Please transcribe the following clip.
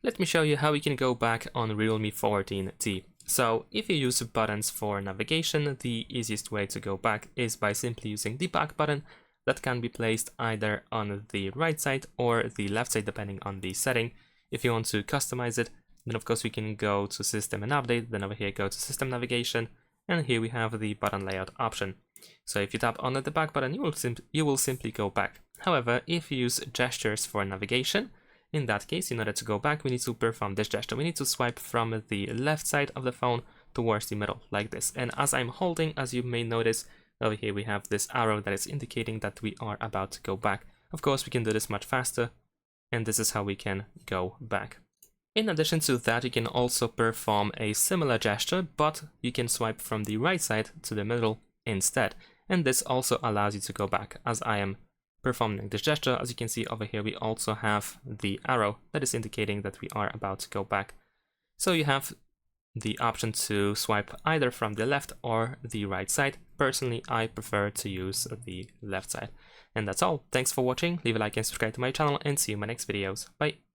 Let me show you how we can go back on Realme 14T. So if you use buttons for navigation, the easiest way to go back is by simply using the back button that can be placed either on the right side or the left side depending on the setting. If you want to customize it, then of course we can go to System and Update, then over here go to System Navigation, and here we have the button layout option. So if you tap on the back button, you will simply go back. However, if you use gestures for navigation, in that case, in order to go back, we need to perform this gesture. We need to swipe from the left side of the phone towards the middle, like this. And as I'm holding, as you may notice, over here we have this arrow that is indicating that we are about to go back. Of course, we can do this much faster, and this is how we can go back. In addition to that, you can also perform a similar gesture, but you can swipe from the right side to the middle instead. And this also allows you to go back. As I am performing this gesture, as you can see over here, we also have the arrow that is indicating that we are about to go back. So you have the option to swipe either from the left or the right side. Personally, I prefer to use the left side. And that's all. Thanks for watching. Leave a like and subscribe to my channel, and see you in my next videos. Bye.